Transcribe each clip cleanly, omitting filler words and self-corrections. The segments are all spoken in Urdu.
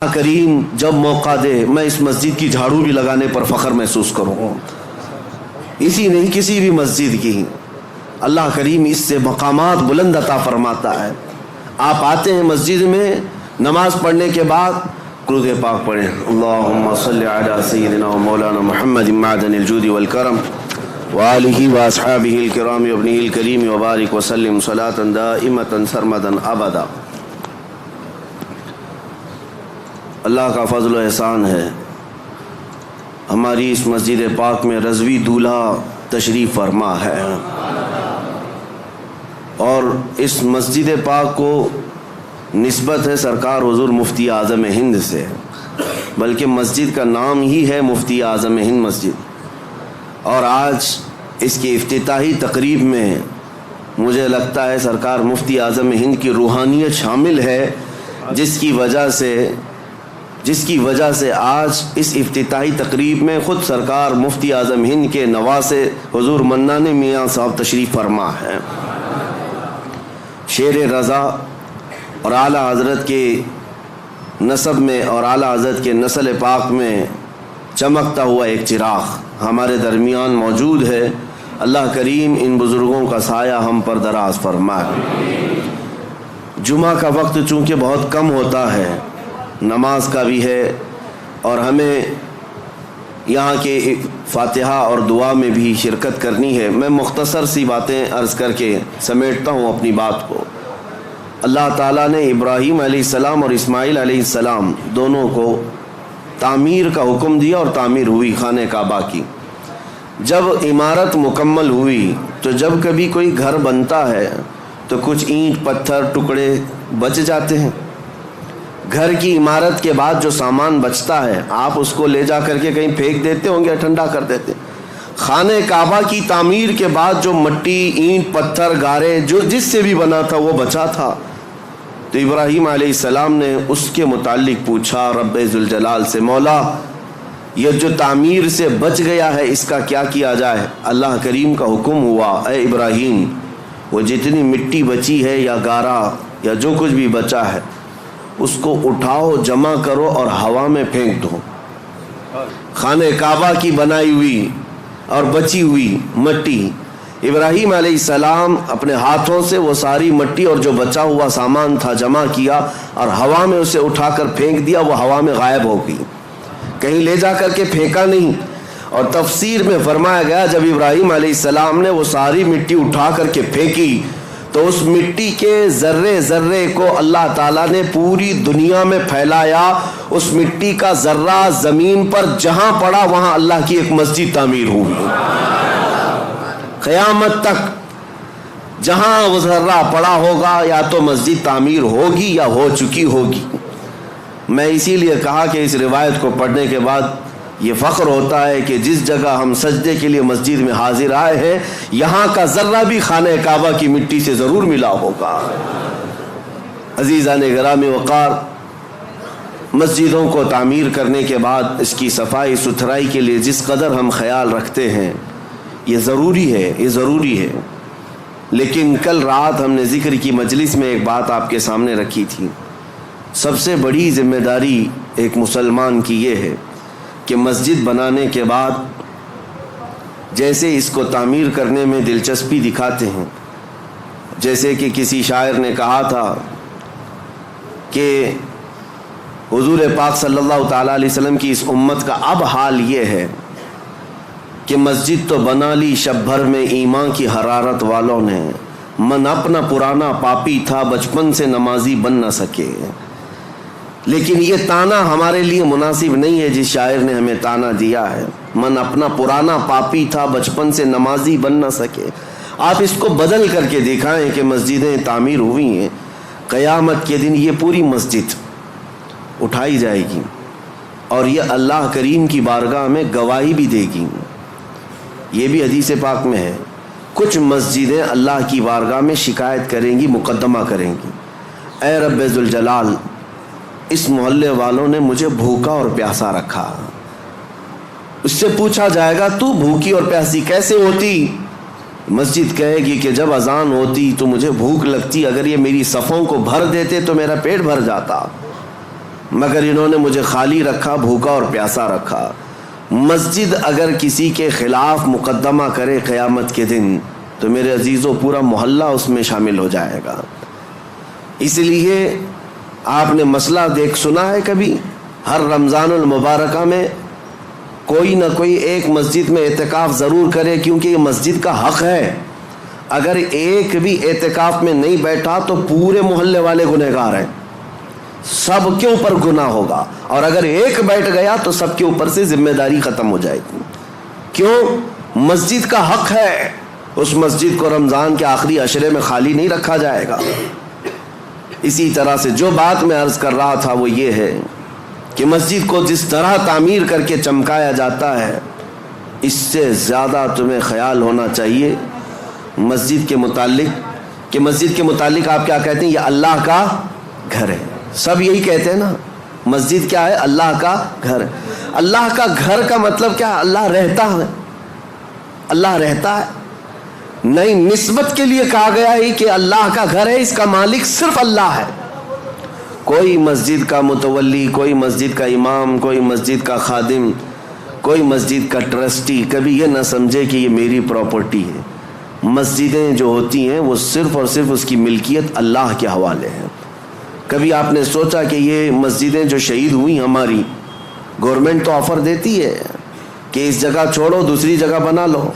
کریم جب موقع دے میں اس مسجد کی جھاڑو بھی لگانے پر فخر محسوس کروں، اسی نہیں کسی بھی مسجد کی۔ اللہ کریم اس سے مقامات بلند عطا فرماتا ہے۔ آپ آتے ہیں مسجد میں، نماز پڑھنے کے بعد درود پاک پڑھیں، اللہم صلی علی سیدنا و مولانا محمد معدن الجود والکرم وآلہ واصحابہ الکرام وابنہ الکریم وبارک وسلم صلاة دائمة سرمدا ابدا۔ اللہ کا فضل و احسان ہے، ہماری اس مسجد پاک میں رضوی دولہا تشریف فرما ہے، اور اس مسجد پاک کو نسبت ہے سرکار حضور مفتی اعظم ہند سے، بلکہ مسجد کا نام ہی ہے مفتی اعظم ہند مسجد۔ اور آج اس کی افتتاحی تقریب میں مجھے لگتا ہے سرکار مفتی اعظم ہند کی روحانیت شامل ہے، جس کی وجہ سے آج اس افتتاحی تقریب میں خود سرکار مفتی اعظم ہند کے نواسے حضور منان میاں صاحب تشریف فرما ہے۔ شیر رضا اور اعلیٰ حضرت کے نسب میں اور اعلیٰ حضرت کے نسل پاک میں چمکتا ہوا ایک چراغ ہمارے درمیان موجود ہے۔ اللہ کریم ان بزرگوں کا سایہ ہم پر دراز فرمائے۔ جمعہ کا وقت چونکہ بہت کم ہوتا ہے، نماز کا بھی ہے، اور ہمیں یہاں کے فاتحہ اور دعا میں بھی شرکت کرنی ہے۔ میں مختصر سی باتیں عرض کر کے سمیٹتا ہوں اپنی بات کو۔ اللہ تعالیٰ نے ابراہیم علیہ السلام اور اسماعیل علیہ السلام دونوں کو تعمیر کا حکم دیا، اور تعمیر ہوئی خانہ کعبہ کی۔ جب عمارت مکمل ہوئی تو جب کبھی کوئی گھر بنتا ہے تو کچھ اینٹ پتھر ٹکڑے بچ جاتے ہیں۔ گھر کی عمارت کے بعد جو سامان بچتا ہے آپ اس کو لے جا کر کے کہیں پھینک دیتے ہوں گے، ٹھنڈا کر دیتے۔ خانہ کعبہ کی تعمیر کے بعد جو مٹی، اینٹ، پتھر، گارے جو جس سے بھی بنا تھا وہ بچا تھا، تو ابراہیم علیہ السلام نے اس کے متعلق پوچھا رب ذوالجلال سے، مولا یہ جو تعمیر سے بچ گیا ہے اس کا کیا کیا جائے؟ اللہ کریم کا حکم ہوا، اے ابراہیم وہ جتنی مٹی بچی ہے یا گارا یا جو کچھ بھی بچا ہے اس کو اٹھاؤ، جمع کرو اور ہوا میں پھینک دو۔ خانہ کعبہ کی بنائی ہوئی اور بچی ہوئی مٹی، ابراہیم علیہ السلام اپنے ہاتھوں سے وہ ساری مٹی اور جو بچا ہوا سامان تھا جمع کیا اور ہوا میں اسے اٹھا کر پھینک دیا، وہ ہوا میں غائب ہو گئی، کہیں لے جا کر کے پھینکا نہیں۔ اور تفسیر میں فرمایا گیا جب ابراہیم علیہ السلام نے وہ ساری مٹی اٹھا کر کے پھینکی تو اس مٹی کے ذرے ذرے کو اللہ تعالیٰ نے پوری دنیا میں پھیلایا۔ اس مٹی کا ذرہ زمین پر جہاں پڑا وہاں اللہ کی ایک مسجد تعمیر ہوئی۔ قیامت تک جہاں وہ ذرہ پڑا ہوگا یا تو مسجد تعمیر ہوگی یا ہو چکی ہوگی۔ میں اسی لیے کہا کہ اس روایت کو پڑھنے کے بعد یہ فخر ہوتا ہے کہ جس جگہ ہم سجدے کے لیے مسجد میں حاضر آئے ہیں یہاں کا ذرہ بھی خانہ کعبہ کی مٹی سے ضرور ملا ہوگا۔ عزیزان گرامی وقار، مسجدوں کو تعمیر کرنے کے بعد اس کی صفائی ستھرائی کے لیے جس قدر ہم خیال رکھتے ہیں یہ ضروری ہے، لیکن کل رات ہم نے ذکر کی مجلس میں ایک بات آپ کے سامنے رکھی تھی۔ سب سے بڑی ذمہ داری ایک مسلمان کی یہ ہے کہ مسجد بنانے کے بعد جیسے اس کو تعمیر کرنے میں دلچسپی دکھاتے ہیں، جیسے کہ کسی شاعر نے کہا تھا کہ حضور پاک صلی اللہ تعالیٰ علیہ وسلم کی اس امت کا اب حال یہ ہے کہ مسجد تو بنا لی شب بھر میں ایمان کی حرارت والوں نے، من اپنا پرانا پاپی تھا بچپن سے نمازی بن نہ سکے۔ لیکن یہ تانا ہمارے لیے مناسب نہیں ہے جس شاعر نے ہمیں تانا دیا ہے، من اپنا پرانا پاپی تھا بچپن سے نمازی بن نہ سکے۔ آپ اس کو بدل کر کے دکھائیں کہ مسجدیں تعمیر ہوئی ہیں، قیامت کے دن یہ پوری مسجد اٹھائی جائے گی اور یہ اللہ کریم کی بارگاہ میں گواہی بھی دے گی۔ یہ بھی حدیث پاک میں ہے، کچھ مسجدیں اللہ کی بارگاہ میں شکایت کریں گی، مقدمہ کریں گی، اے رب ذوالجلال اس محلے والوں نے مجھے بھوکا اور پیاسا رکھا۔ اس سے پوچھا جائے گا تو بھوکی اور پیاسی کیسے ہوتی؟ مسجد کہے گی کہ جب اذان ہوتی تو مجھے بھوک لگتی، اگر یہ میری صفوں کو بھر دیتے تو میرا پیٹ بھر جاتا۔ مگر انہوں نے مجھے خالی رکھا، بھوکا اور پیاسا رکھا۔ مسجد اگر کسی کے خلاف مقدمہ کرے قیامت کے دن تو میرے عزیزوں پورا محلہ اس میں شامل ہو جائے گا۔ اس لیے آپ نے مسئلہ سنا ہے کبھی؟ ہر رمضان المبارکہ میں کوئی نہ کوئی ایک مسجد میں اعتکاف ضرور کرے، کیونکہ یہ مسجد کا حق ہے۔ اگر ایک بھی اعتکاف میں نہیں بیٹھا تو پورے محلے والے گنہگار ہیں، سب کے اوپر گناہ ہوگا، اور اگر ایک بیٹھ گیا تو سب کے اوپر سے ذمہ داری ختم ہو جائے گی۔ کیوں؟ مسجد کا حق ہے، اس مسجد کو رمضان کے آخری عشرے میں خالی نہیں رکھا جائے گا۔ اسی طرح سے جو بات میں عرض کر رہا تھا وہ یہ ہے کہ مسجد کو جس طرح تعمیر کر کے چمکایا جاتا ہے، اس سے زیادہ تمہیں خیال ہونا چاہیے مسجد کے متعلق، کہ مسجد کے متعلق آپ کیا کہتے ہیں؟ یہ اللہ کا گھر ہے۔ سب یہی کہتے ہیں نا، مسجد کیا ہے؟ اللہ کا گھر۔ اللہ کا گھر کا مطلب کیا ہے؟ اللہ رہتا ہے، اللہ رہتا ہے نہیں، نسبت کے لیے کہا گیا ہے کہ اللہ کا گھر ہے، اس کا مالک صرف اللہ ہے۔ کوئی مسجد کا متولی، کوئی مسجد کا امام، کوئی مسجد کا خادم، کوئی مسجد کا ٹرسٹی کبھی یہ نہ سمجھے کہ یہ میری پراپرٹی ہے۔ مسجدیں جو ہوتی ہیں وہ صرف اور صرف اس کی ملکیت اللہ کے حوالے ہے۔ کبھی آپ نے سوچا کہ یہ مسجدیں جو شہید ہوئی ہماری، گورنمنٹ تو آفر دیتی ہے کہ اس جگہ چھوڑو دوسری جگہ بنا لو،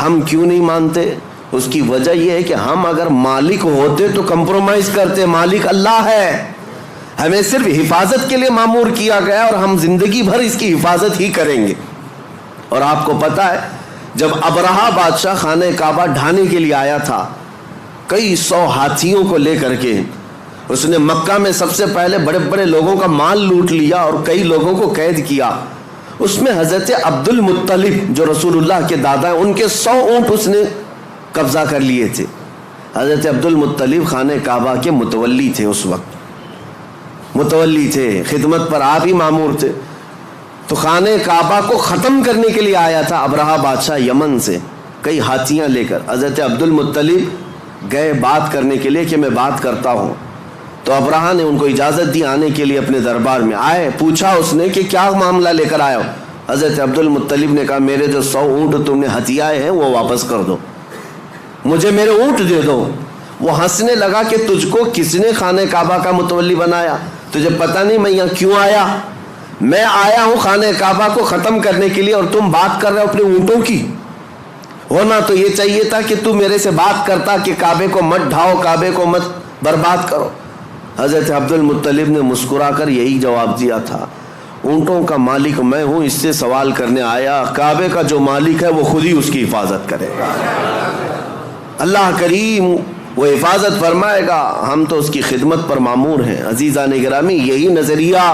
ہم کیوں نہیں مانتے؟ اس کی وجہ یہ ہے کہ ہم اگر مالک ہوتے تو کمپرومائز کرتے، مالک اللہ ہے، ہمیں صرف حفاظت کے لیے مامور کیا گیا اور ہم زندگی بھر اس کی حفاظت ہی کریں گے۔ اور آپ کو پتہ ہے جب ابرہہ بادشاہ خانہ کعبہ ڈھانے کے لیے آیا تھا کئی 100 ہاتھیوں کو لے کر کے، اس نے مکہ میں سب سے پہلے بڑے بڑے لوگوں کا مال لوٹ لیا اور کئی لوگوں کو قید کیا۔ اس میں حضرت عبد المطلب جو رسول اللہ کے دادا ہیں، ان کے 100 اونٹ اس نے قبضہ کر لیے تھے۔ حضرت عبد المطلب خانہ کعبہ کے متولی تھے، اس وقت متولی تھے، خدمت پر آپ ہی مامور تھے۔ تو خانہ کعبہ کو ختم کرنے کے لیے آیا تھا ابرہہ بادشاہ یمن سے کئی ہاتھیاں لے کر۔ حضرت عبد المطلب گئے بات کرنے کے لیے کہ میں بات کرتا ہوں، تو ابرہہ نے ان کو اجازت دی آنے کے لیے اپنے دربار میں۔ آئے، پوچھا اس نے کہ کیا معاملہ لے کر آئے ہو؟ حضرت عبد المطلب نے کہا میرے جو 100 اونٹ تم نے ہتھیائے ہیں وہ واپس کر دو، مجھے میرے اونٹ دے دو۔ وہ ہنسنے لگا کہ تجھ کو کس نے خانہ کعبہ کا متولی بنایا؟ تجھے پتہ نہیں میں یہاں کیوں آیا؟ میں آیا ہوں خانہ کعبہ کو ختم کرنے کے لیے، اور تم بات کر رہے ہو اپنے اونٹوں کی۔ ہونا تو یہ چاہیے تھا کہ تم میرے سے بات کرتا کہ کعبے کو مت ڈھاؤ، کعبے کو مت برباد کرو۔ حضرت عبد المطلب نے مسکرا کر یہی جواب دیا تھا، اونٹوں کا مالک میں ہوں، اس سے سوال کرنے آیا، کعبے کا جو مالک ہے وہ خود ہی اس کی حفاظت کرے گا۔ اللہ کریم وہ حفاظت فرمائے گا، ہم تو اس کی خدمت پر مامور ہیں۔ عزیزان گرامی، یہی نظریہ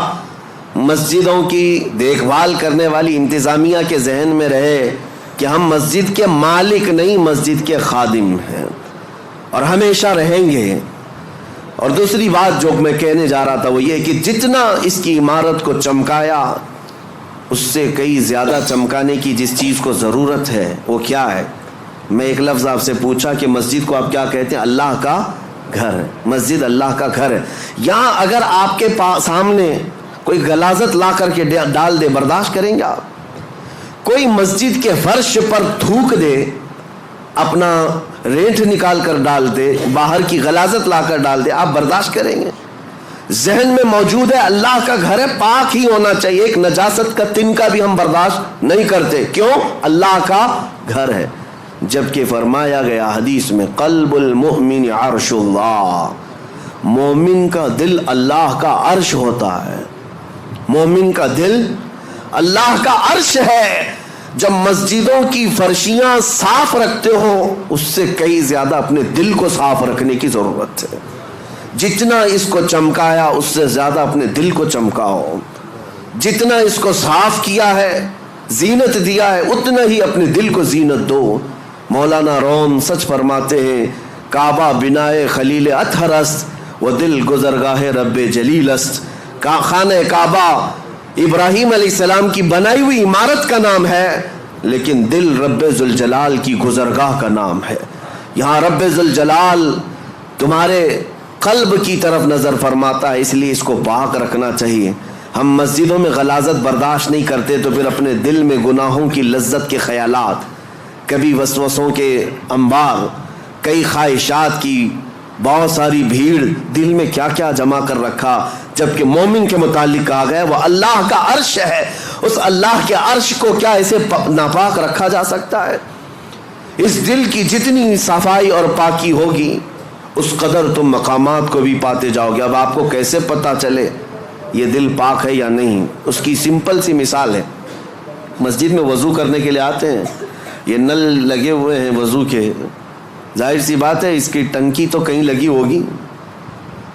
مسجدوں کی دیکھ بھال کرنے والی انتظامیہ کے ذہن میں رہے کہ ہم مسجد کے مالک نہیں، مسجد کے خادم ہیں، اور ہمیشہ رہیں گے۔ اور دوسری بات جو میں کہنے جا رہا تھا وہ یہ کہ جتنا اس کی عمارت کو چمکایا، اس سے کئی زیادہ چمکانے کی جس چیز کو ضرورت ہے وہ کیا ہے؟ میں ایک لفظ آپ سے پوچھا کہ مسجد کو آپ کیا کہتے ہیں؟ اللہ کا گھر ہے۔ مسجد اللہ کا گھر ہے۔ یہاں اگر آپ کے سامنے کوئی غلاظت لا کر کے ڈال دے، برداشت کریں گے آپ؟ کوئی مسجد کے فرش پر تھوک دے، اپنا رینٹ نکال کر ڈال دے، باہر کی غلاظت لا کر ڈال دے، آپ برداشت کریں گے؟ ذہن میں موجود ہے اللہ کا گھر ہے، پاک ہی ہونا چاہیے، ایک نجاست کا تنکا بھی ہم برداشت نہیں کرتے۔ کیوں؟ اللہ کا گھر ہے۔ جبکہ فرمایا گیا حدیث میں، قلب المؤمن عرش اللہ، مومن کا دل اللہ کا عرش ہوتا ہے۔ مومن کا دل اللہ کا عرش ہے۔ جب مسجدوں کی فرشیاں صاف رکھتے ہو، اس سے کئی زیادہ اپنے دل کو صاف رکھنے کی ضرورت ہے۔ جتنا اس کو چمکایا اس سے زیادہ اپنے دل کو چمکاؤ، جتنا اس کو صاف کیا ہے، زینت دیا ہے، اتنا ہی اپنے دل کو زینت دو۔ مولانا روم سچ فرماتے ہیں، کعبہ بنائے خلیل اطہر است و دل گزرگاہ رب جلیل است۔ خانہ کعبہ ابراہیم علیہ السلام کی بنائی ہوئی عمارت کا نام ہے، لیکن دل رب ذوالجلال کی گزرگاہ کا نام ہے۔ یہاں رب ذوالجلال تمہارے قلب کی طرف نظر فرماتا ہے، اس لیے اس کو پاک رکھنا چاہیے۔ ہم مسجدوں میں غلاظت برداشت نہیں کرتے تو پھر اپنے دل میں گناہوں کی لذت کے خیالات، کبھی وسوسوں کے انبار، کئی خواہشات کی بہت ساری بھیڑ، دل میں کیا کیا جمع کر رکھا، جبکہ مومن کے متعلق کہا گیا وہ اللہ کا عرش ہے، اس اللہ کے عرش کو کیا اسے ناپاک رکھا جا سکتا ہے؟ اس دل کی جتنی صفائی اور پاکی ہوگی اس قدر تم مقامات کو بھی پاتے جاؤ گے۔ اب آپ کو کیسے پتہ چلے یہ دل پاک ہے یا نہیں؟ اس کی سمپل سی مثال ہے، مسجد میں وضو کرنے کے لیے آتے ہیں، یہ نل لگے ہوئے ہیں وضو کے، ظاہر سی بات ہے اس کی ٹنکی تو کہیں لگی ہوگی،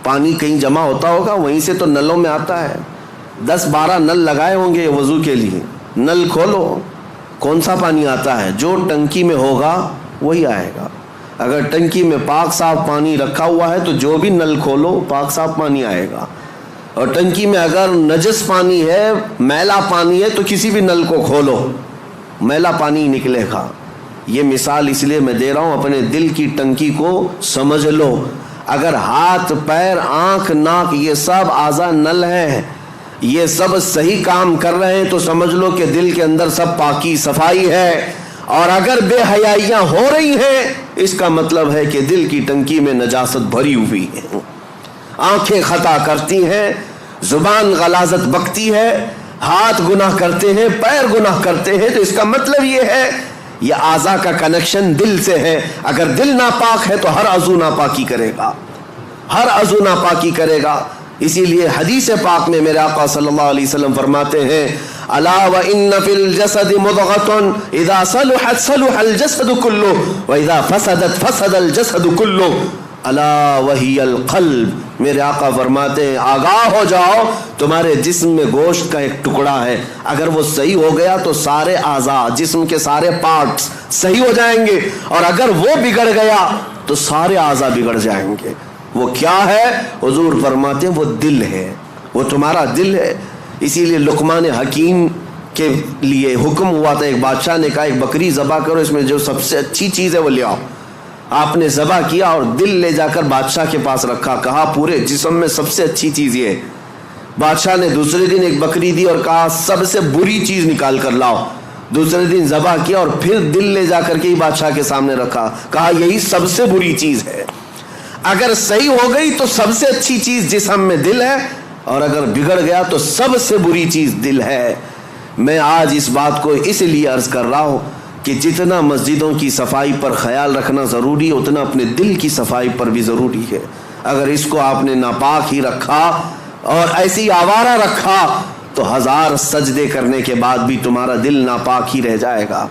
پانی کہیں جمع ہوتا ہوگا، وہیں سے تو نلوں میں آتا ہے۔ 10-12 نل لگائے ہوں گے وضو کے لیے، نل کھولو کون سا پانی آتا ہے؟ جو ٹنکی میں ہوگا وہی آئے گا۔ اگر ٹنکی میں پاک صاف پانی رکھا ہوا ہے تو جو بھی نل کھولو پاک صاف پانی آئے گا، اور ٹنکی میں اگر نجس پانی ہے، میلا پانی ہے، تو کسی بھی نل کو کھولو میلا پانی نکلے گا۔ یہ مثال اس لیے میں دے رہا ہوں، اپنے دل کی ٹنکی کو سمجھ لو۔ اگر ہاتھ پیر آنکھ ناک یہ سب اعضاء نل ہیں، یہ سب صحیح کام کر رہے ہیں تو سمجھ لو کہ دل کے اندر سب پاکی صفائی ہے، اور اگر بے حیائیاں ہو رہی ہیں اس کا مطلب ہے کہ دل کی ٹنکی میں نجاست بھری ہوئی ہے۔ آنکھیں خطا کرتی ہیں، زبان غلاظت بکتی ہے، ہاتھ گناہ کرتے ہیں، پیر گناہ کرتے ہیں، تو اس کا مطلب یہ ہے یہ اعضاء کا کنیکشن دل سے ہے۔ اگر دل ناپاک ہے تو ہر عضو ناپاکی کرے گا، ہر عضو ناپاکی کرے گا۔ اسی لیے حدیث پاک میں میرے آقا صلی اللہ علیہ وسلم فرماتے ہیں الا وان فی الجسد مضغۃ اذا صلحت صلح الجسد كله واذا فسدت فسد الجسد كله الا وهي القلب۔ میرے آقا فرماتے ہیں آگاہ ہو جاؤ، تمہارے جسم میں گوشت کا ایک ٹکڑا ہے، اگر وہ صحیح ہو گیا تو سارے اعضاء، جسم کے سارے پارٹس صحیح ہو جائیں گے، اور اگر وہ بگڑ گیا تو سارے اعضاء بگڑ جائیں گے۔ وہ کیا ہے؟ حضور فرماتے ہیں وہ دل ہے، وہ تمہارا دل ہے۔ اسی لیے لقمان حکیم کے لیے حکم ہوا تھا، ایک بادشاہ نے کہا ایک بکری ذبح کرو، اس میں جو سب سے اچھی چیز ہے وہ لے آؤ۔ آپ نے ذبح کیا اور دل لے جا کر بادشاہ کے پاس رکھا، کہا پورے جسم میں سب سے اچھی چیز یہ ہے۔ بادشاہ نے دوسرے دن ایک بکری دی اور کہا سب سے بری چیز نکال کر لاؤ۔ دوسرے دن ذبح کیا اور پھر دل لے جا کر کے ہی بادشاہ کے سامنے رکھا، کہا یہی سب سے بری چیز ہے۔ اگر صحیح ہو گئی تو سب سے اچھی چیز جسم میں دل ہے، اور اگر بگڑ گیا تو سب سے بری چیز دل ہے۔ میں آج اس بات کو اس لیے عرض کر رہا ہوں کہ جتنا مسجدوں کی صفائی پر خیال رکھنا ضروری ہے اتنا اپنے دل کی صفائی پر بھی ضروری ہے۔ اگر اس کو آپ نے ناپاک ہی رکھا اور ایسی آوارہ رکھا تو 1000 سجدے کرنے کے بعد بھی تمہارا دل ناپاک ہی رہ جائے گا۔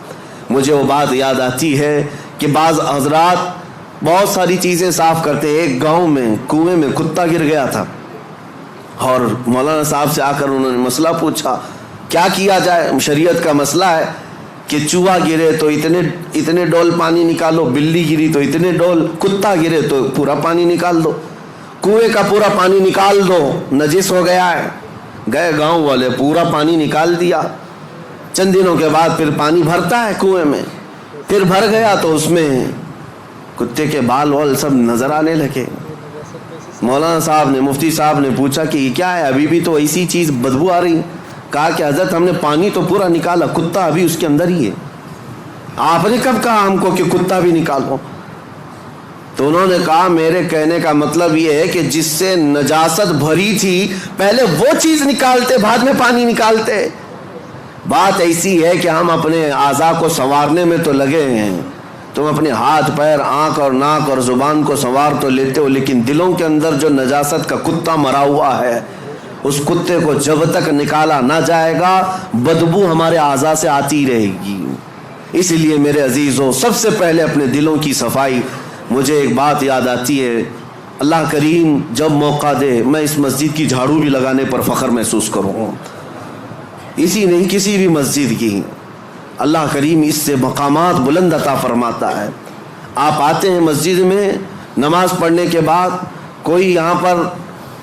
مجھے وہ بات یاد آتی ہے کہ بعض حضرات بہت ساری چیزیں صاف کرتے، ایک گاؤں میں کنویں میں کتا گر گیا تھا، اور مولانا صاحب سے آ کر انہوں نے مسئلہ پوچھا کیا کیا جائے؟ شریعت کا مسئلہ ہے کہ چوہا گرے تو اتنے ڈول پانی نکالو، بلی گری تو اتنے ڈول، کتا گرے تو پورا پانی نکال دو، کنویں کا پورا پانی نکال دو، نجس ہو گیا ہے۔ گئے گاؤں والے، پورا پانی نکال دیا۔ چند دنوں کے بعد پھر پانی بھرتا ہے کنویں میں، پھر بھر گیا تو اس میں کتے کے بال وال سب نظر آنے لگے۔ مولانا صاحب نے، مفتی صاحب نے پوچھا کہ یہ کیا ہے؟ ابھی بھی تو ایسی چیز بدبو آ رہی۔ کہا کہ حضرت ہم نے پانی تو پورا نکالا، کتا ابھی اس کے اندر ہی ہے۔ آپ نے کب کہا ہم کو کہ کتا بھی نکالو؟ تو انہوں نے کہا میرے کہنے کا مطلب یہ ہے کہ جس سے نجاست بھری تھی پہلے وہ چیز نکالتے، بعد میں پانی نکالتے۔ بات ایسی ہے کہ ہم اپنے اعضاء کو سنوارنے میں تو لگے ہیں، تم اپنے ہاتھ پیر آنکھ اور ناک اور زبان کو سنوار تو لیتے ہو، لیکن دلوں کے اندر جو نجاست کا کتا مرا ہوا ہے اس کتے کو جب تک نکالا نہ جائے گا بدبو ہمارے اعضاء سے آتی رہے گی۔ اس لیے میرے عزیزوں سب سے پہلے اپنے دلوں کی صفائی۔ مجھے ایک بات یاد آتی ہے، اللہ کریم جب موقع دے میں اس مسجد کی جھاڑو بھی لگانے پر فخر محسوس کروں، اسی نہیں کسی بھی مسجد کی، اللہ کریم اس سے مقامات بلند عطا فرماتا ہے۔ آپ آتے ہیں مسجد میں نماز پڑھنے کے بعد، کوئی یہاں پر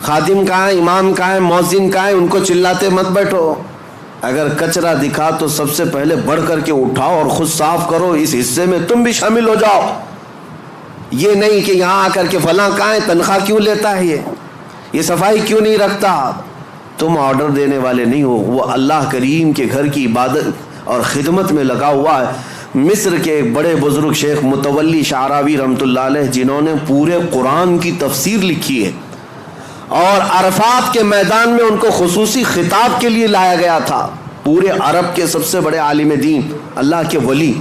خادم کہاں ہے، امام کہاں ہے، مؤذن کہاں ہے، ان کو چلاتے مت بیٹھو۔ اگر کچرا دکھا تو سب سے پہلے بڑھ کر کے اٹھاؤ اور خود صاف کرو، اس حصے میں تم بھی شامل ہو جاؤ۔ یہ نہیں کہ یہاں آ کر کے فلاں کہاں ہے، تنخواہ کیوں لیتا ہے، یہ صفائی کیوں نہیں رکھتا. تم آرڈر دینے والے نہیں ہو، وہ اللہ کریم کے گھر کی عبادت اور خدمت میں لگا ہوا ہے. مصر کے بڑے بزرگ شیخ متولی شعراوی رحمۃ اللہ علیہ، جنہوں نے پورے قرآن کی تفسیر لکھی ہے، اور عرفات کے میدان میں ان کو خصوصی خطاب کے لیے لایا گیا تھا. پورے عرب کے سب سے بڑے عالم دین، اللہ کے ولی،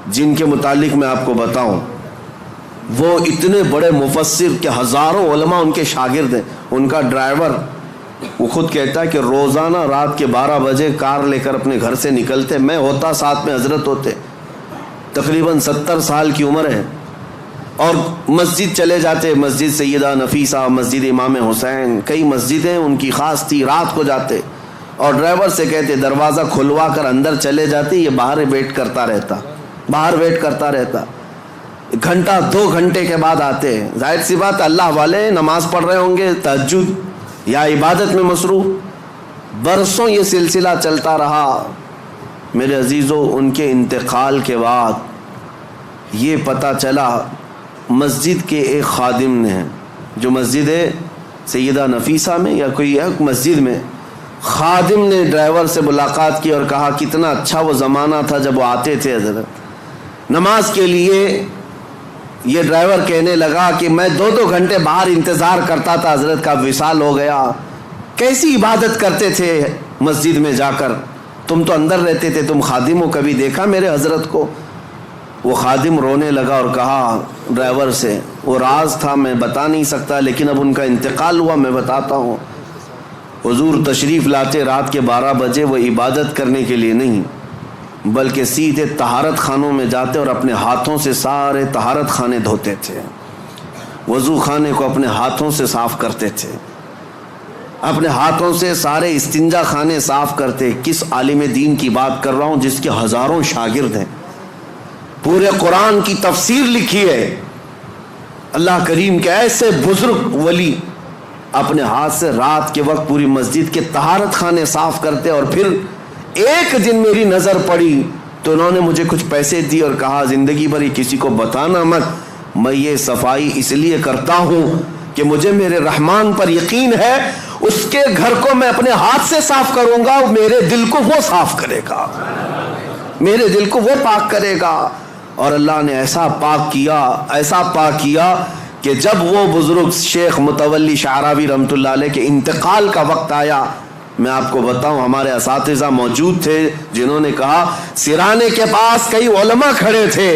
جن کے متعلق میں آپ کو بتاؤں، وہ اتنے بڑے مفسر کہ ہزاروں علماء ان کے شاگرد ہیں. ان کا ڈرائیور وہ خود کہتا ہے کہ روزانہ رات کے 12 بجے کار لے کر اپنے گھر سے نکلتے، میں ہوتا ساتھ میں حضرت ہوتے، تقریباً 70 سال کی عمر ہے، اور مسجد چلے جاتے، مسجد سیدہ نفیسہ، مسجد امام حسین، کئی مسجدیں ان کی خاص تھی. رات کو جاتے اور ڈرائیور سے کہتے دروازہ کھلوا کر اندر چلے جاتے، یہ باہر ویٹ کرتا رہتا. گھنٹہ 2 گھنٹے کے بعد آتے. ظاہر سی بات اللہ والے نماز پڑھ رہے ہوں گے، تہجد یا عبادت میں مصروف. برسوں یہ سلسلہ چلتا رہا. میرے عزیزو، ان کے انتقال کے بعد یہ پتہ چلا، مسجد کے ایک خادم نے، جو مسجد سیدہ نفیسہ میں یا کوئی ایک مسجد میں، خادم نے ڈرائیور سے ملاقات کی اور کہا کتنا اچھا وہ زمانہ تھا جب وہ آتے تھے حضرت نماز کے لیے. یہ ڈرائیور کہنے لگا کہ میں 2 گھنٹے باہر انتظار کرتا تھا، حضرت کا وصال ہو گیا. کیسی عبادت کرتے تھے مسجد میں جا کر، تم تو اندر رہتے تھے، تم خادم ہو، کبھی دیکھا میرے حضرت کو؟ وہ خادم رونے لگا اور کہا ڈرائیور سے، وہ راز تھا میں بتا نہیں سکتا، لیکن اب ان کا انتقال ہوا، میں بتاتا ہوں. حضور تشریف لاتے رات کے 12 بجے، وہ عبادت کرنے کے لیے نہیں بلکہ سیدھے طہارت خانوں میں جاتے اور اپنے ہاتھوں سے سارے طہارت خانے دھوتے تھے، وضو خانے کو اپنے ہاتھوں سے صاف کرتے تھے، اپنے ہاتھوں سے سارے استنجا خانے صاف کرتے. کس عالم دین کی بات کر رہا ہوں جس کے ہزاروں شاگرد ہیں، پورے قرآن کی تفسیر لکھی ہے. اللہ کریم کے ایسے بزرگ ولی اپنے ہاتھ سے رات کے وقت پوری مسجد کے طہارت خانے صاف کرتے. اور پھر ایک دن میری نظر پڑی تو انہوں نے مجھے کچھ پیسے دی اور کہا زندگی بھر کسی کو بتانا مت، میں یہ صفائی اس لیے کرتا ہوں کہ مجھے میرے رحمان پر یقین ہے، اس کے گھر کو میں اپنے ہاتھ سے صاف کروں گا، میرے دل کو وہ صاف کرے گا، میرے دل کو وہ پاک کرے گا. اور اللہ نے ایسا پاک کیا کہ جب وہ بزرگ شیخ متولی شعراوی رحمۃ اللہ علیہ کے انتقال کا وقت آیا، میں آپ کو بتاؤں ہمارے اساتذہ موجود تھے جنہوں نے کہا سرانے کے پاس کئی علماء کھڑے تھے،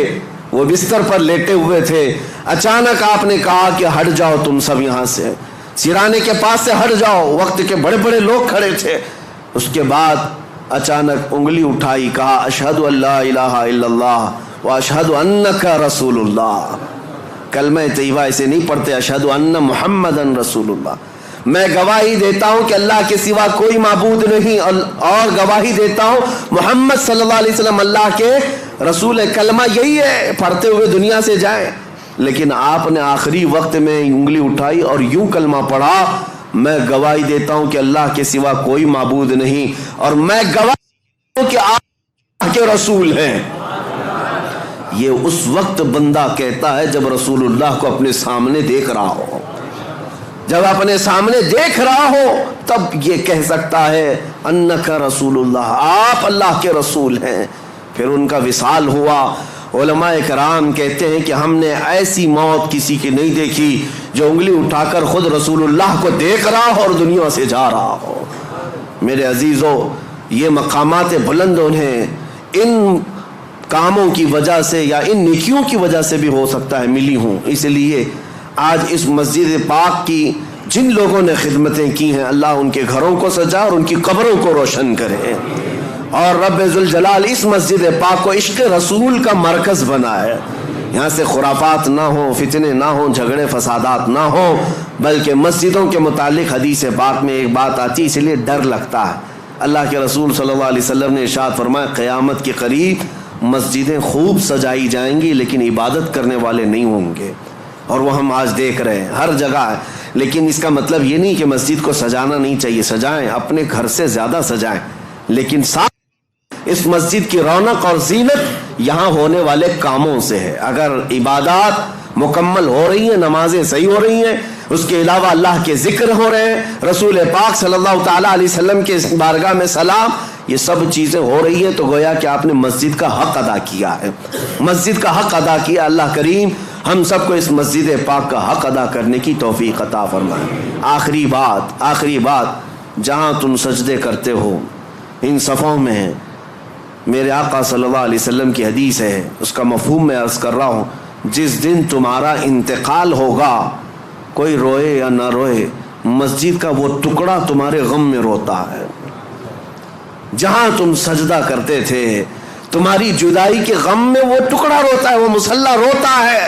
وہ بستر پر لیٹے ہوئے تھے، اچانک آپ نے کہا کہ ہٹ جاؤ تم سب یہاں سے، سرانے کے پاس سے ہٹ جاؤ. وقت کے بڑے بڑے لوگ کھڑے تھے. اس کے بعد اچانک انگلی اٹھائی، کہا اشہد ان لا الہ الا اللہ واشہد انک رسول اللہ. کلمہ طیبہ اسے نہیں پڑھتے، اشہد ان محمدن رسول اللہ. میں گواہی دیتا ہوں کہ اللہ کے سوا کوئی معبود نہیں، اور گواہی دیتا ہوں محمد صلی اللہ علیہ وسلم اللہ کے رسول ہے. کلمہ یہی ہے، پڑھتے ہوئے دنیا سے جائیں. لیکن آپ نے آخری وقت میں انگلی اٹھائی اور یوں کلمہ پڑھا، میں گواہی دیتا ہوں کہ اللہ کے سوا کوئی معبود نہیں، اور میں گواہی دیتا ہوں کہ آپ اللہ کے رسول ہیں. یہ اس وقت بندہ کہتا ہے جب رسول اللہ کو اپنے سامنے دیکھ رہا ہو، جب اپنے سامنے دیکھ رہا ہو تب یہ کہہ سکتا ہے انک رسول اللہ، آپ اللہ کے رسول ہیں. پھر ان کا وصال ہوا. علماء کرام کہتے ہیں کہ ہم نے ایسی موت کسی کی نہیں دیکھی جو انگلی اٹھا کر خود رسول اللہ کو دیکھ رہا ہو اور دنیا سے جا رہا ہو. میرے عزیزو، یہ مقامات بلند انہیں ان کاموں کی وجہ سے یا ان نیکیوں کی وجہ سے بھی ہو سکتا ہے ملی ہوں. اس لیے آج اس مسجد پاک کی جن لوگوں نے خدمتیں کی ہیں، اللہ ان کے گھروں کو سجا اور ان کی قبروں کو روشن کرے، اور رب ذوالجلال اس مسجد پاک کو عشق رسول کا مرکز بنائے. یہاں سے خرافات نہ ہوں، فتنے نہ ہوں، جھگڑے فسادات نہ ہوں، بلکہ مسجدوں کے متعلق حدیث پاک میں ایک بات آتی، اس لیے ڈر لگتا ہے. اللہ کے رسول صلی اللہ علیہ وسلم نے ارشاد فرمایا قیامت کے قریب مسجدیں خوب سجائی جائیں گی لیکن عبادت کرنے والے نہیں ہوں گے، اور وہ ہم آج دیکھ رہے ہیں ہر جگہ ہے. لیکن اس کا مطلب یہ نہیں کہ مسجد کو سجانا نہیں چاہیے، سجائیں، اپنے گھر سے زیادہ سجائیں، لیکن ساتھ اس مسجد کی رونق اور زینت یہاں ہونے والے کاموں سے ہے. اگر عبادات مکمل ہو رہی ہیں، نمازیں صحیح ہو رہی ہیں، اس کے علاوہ اللہ کے ذکر ہو رہے ہیں، رسول پاک صلی اللہ تعالیٰ علیہ وسلم کے بارگاہ میں سلام، یہ سب چیزیں ہو رہی ہیں، تو گویا کہ آپ نے مسجد کا حق ادا کیا ہے. مسجد کا حق ادا کیا. اللہ کریم ہم سب کو اس مسجد پاک کا حق ادا کرنے کی توفیق عطا فرمائے. آخری بات، جہاں تم سجدے کرتے ہو ان صفوں میں میرے آقا صلی اللہ علیہ وسلم کی حدیث ہے، اس کا مفہوم میں عرض کر رہا ہوں. جس دن تمہارا انتقال ہوگا، کوئی روئے یا نہ روئے، مسجد کا وہ ٹکڑا تمہارے غم میں روتا ہے. جہاں تم سجدہ کرتے تھے تمہاری جدائی کے غم میں وہ ٹکڑا روتا ہے، وہ مصلی روتا ہے.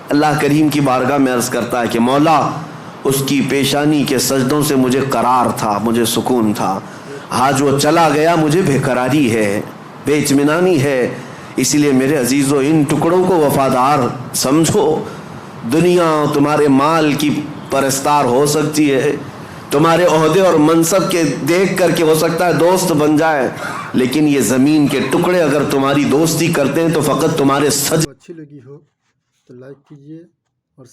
اللہ کریم کی بارگاہ میں عرض کرتا ہے کہ مولا، اس کی پیشانی کے سجدوں سے مجھے قرار تھا، مجھے سکون تھا. آج وہ چلا گیا، مجھے بے قراری ہے، بے اطمینانی ہے. اسی لیے میرے عزیزو، ان ٹکڑوں کو وفادار سمجھو. دنیا تمہارے مال کی پرستار ہو سکتی ہے، تمہارے عہدے اور منصب کے دیکھ کر کے ہو سکتا ہے دوست بن جائے، لیکن یہ زمین کے ٹکڑے اگر تمہاری دوستی کرتے ہیں تو فقط تمہارے سجدے. اچھی لگی ہو تو لائک کیجیے اور